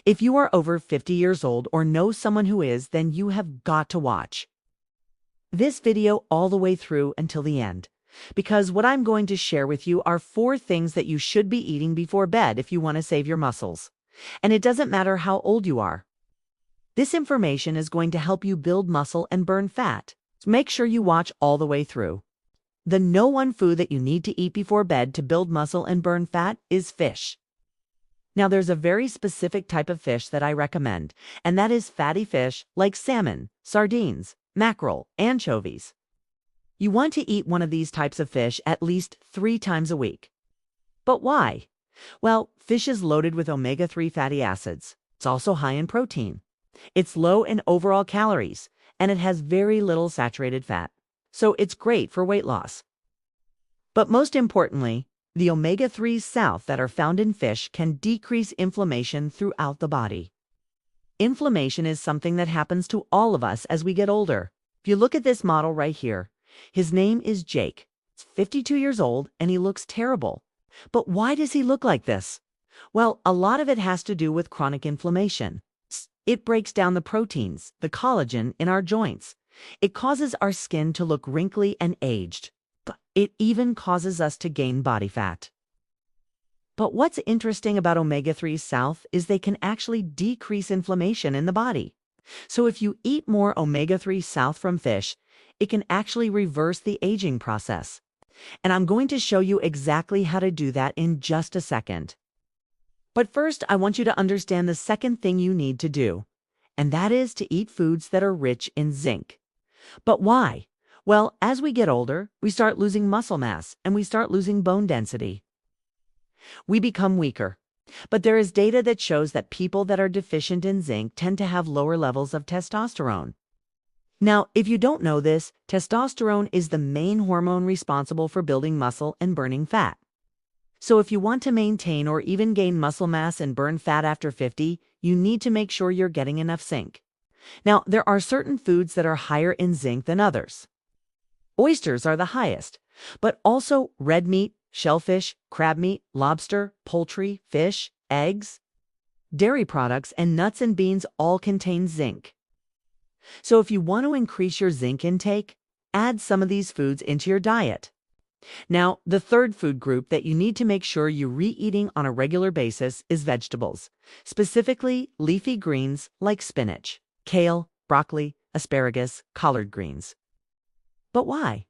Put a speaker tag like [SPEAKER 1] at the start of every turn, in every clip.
[SPEAKER 1] If you are over 50 years old or know someone who is, then you have got to watch this video all the way through until the end, because what I'm going to share with you are 4 things that you should be eating before bed if you want to save your muscles. And it doesn't matter how old you are. This information is going to help you build muscle and burn fat. So make sure you watch all the way through. The #1 food that you need to eat before bed to build muscle and burn fat is fish. Now, there's a very specific type of fish that I recommend, and that is fatty fish like salmon, sardines, mackerel, anchovies. You want to eat one of these types of fish at least 3 times a week. But why? Well, fish is loaded with omega-3 fatty acids. It's also high in protein. It's low in overall calories, and it has very little saturated fat. So it's great for weight loss. But most importantly, the omega-3s that are found in fish can decrease inflammation throughout the body. Inflammation is something that happens to all of us as we get older. If you look at this model right here, his name is Jake. He's 52 years old and he looks terrible. But why does he look like this? Well, a lot of it has to do with chronic inflammation. It breaks down the proteins, the collagen in our joints. It causes our skin to look wrinkly and aged. But it even causes us to gain body fat. But what's interesting about omega-3s is they can actually decrease inflammation in the body. So if you eat more omega-3s from fish, it can actually reverse the aging process. And I'm going to show you exactly how to do that in just a second. But first, I want you to understand the second thing you need to do, and that is to eat foods that are rich in zinc. But why? Well, as we get older, we start losing muscle mass and we start losing bone density. We become weaker. But there is data that shows that people that are deficient in zinc tend to have lower levels of testosterone. Now, if you don't know this, testosterone is the main hormone responsible for building muscle and burning fat. So if you want to maintain or even gain muscle mass and burn fat after 50, you need to make sure you're getting enough zinc. Now, there are certain foods that are higher in zinc than others. Oysters are the highest, but also red meat, shellfish, crab meat, lobster, poultry, fish, eggs, dairy products, and nuts and beans all contain zinc. So if you want to increase your zinc intake, add some of these foods into your diet. Now, the third food group that you need to make sure you're re-eating on a regular basis is vegetables, specifically leafy greens like spinach, kale, broccoli, asparagus, collard greens. But why?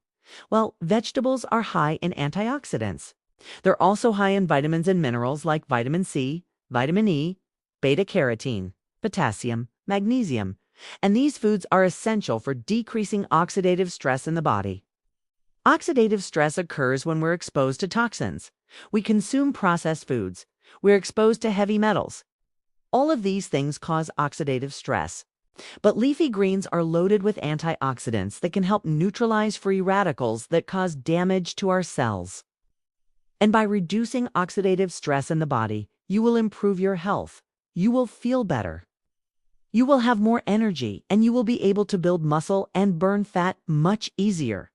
[SPEAKER 1] Well, vegetables are high in antioxidants. They're also high in vitamins and minerals like vitamin C, vitamin E, beta-carotene, potassium, magnesium, and these foods are essential for decreasing oxidative stress in the body. Oxidative stress occurs when we're exposed to toxins. We consume processed foods. We're exposed to heavy metals. All of these things cause oxidative stress. But leafy greens are loaded with antioxidants that can help neutralize free radicals that cause damage to our cells. And by reducing oxidative stress in the body, you will improve your health. You will feel better. You will have more energy, and you will be able to build muscle and burn fat much easier.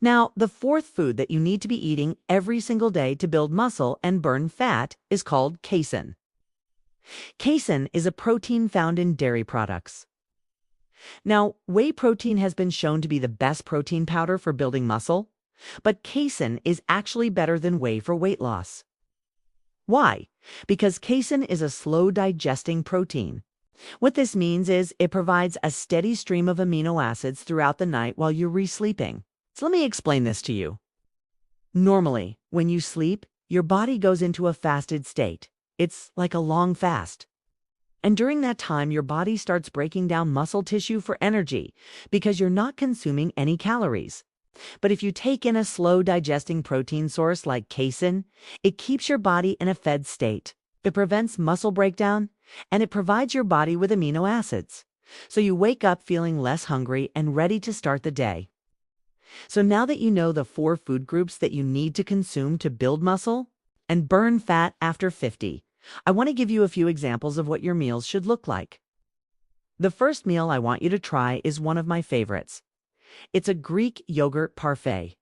[SPEAKER 1] Now, the fourth food that you need to be eating every single day to build muscle and burn fat is called casein. Casein is a protein found in dairy products. Now, whey protein has been shown to be the best protein powder for building muscle, but casein is actually better than whey for weight loss. Why? Because casein is a slow-digesting protein. What this means is it provides a steady stream of amino acids throughout the night while you're sleeping. So let me explain this to you. Normally, when you sleep, your body goes into a fasted state. It's like a long fast. And during that time, your body starts breaking down muscle tissue for energy because you're not consuming any calories. But if you take in a slow-digesting protein source like casein, it keeps your body in a fed state. It prevents muscle breakdown, and it provides your body with amino acids. So you wake up feeling less hungry and ready to start the day. So now that you know the 4 food groups that you need to consume to build muscle and burn fat after 50, I want to give you a few examples of what your meals should look like. The first meal I want you to try is one of my favorites. It's a Greek yogurt parfait.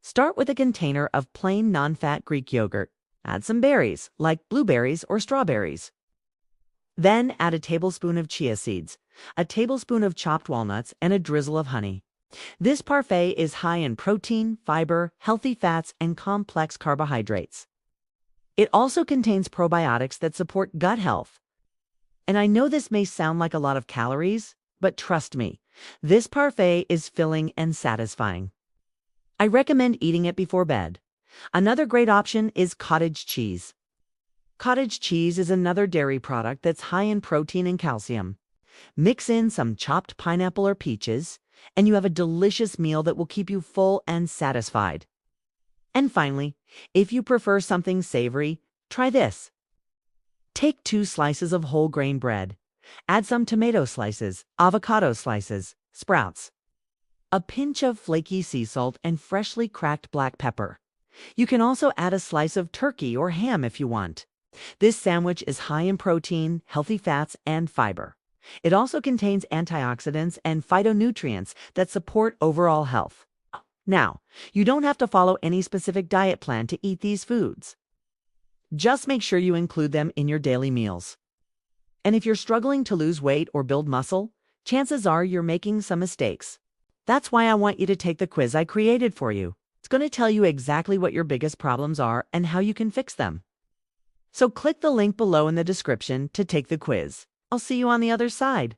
[SPEAKER 1] Start with a container of plain non-fat Greek yogurt. Add some berries, like blueberries or strawberries. Then add a tablespoon of chia seeds, a tablespoon of chopped walnuts, and a drizzle of honey. This parfait is high in protein, fiber, healthy fats, and complex carbohydrates. It also contains probiotics that support gut health. And I know this may sound like a lot of calories, but trust me, this parfait is filling and satisfying. I recommend eating it before bed. Another great option is cottage cheese. Cottage cheese is another dairy product that's high in protein and calcium. Mix in some chopped pineapple or peaches, and you have a delicious meal that will keep you full and satisfied. And finally, if you prefer something savory, try this. Take 2 slices of whole grain bread. Add some tomato slices, avocado slices, sprouts, a pinch of flaky sea salt, and freshly cracked black pepper. You can also add a slice of turkey or ham if you want. This sandwich is high in protein, healthy fats, and fiber. It also contains antioxidants and phytonutrients that support overall health. Now, you don't have to follow any specific diet plan to eat these foods. Just make sure you include them in your daily meals. And if you're struggling to lose weight or build muscle, chances are you're making some mistakes. That's why I want you to take the quiz I created for you. It's going to tell you exactly what your biggest problems are and how you can fix them. So click the link below in the description to take the quiz. I'll see you on the other side.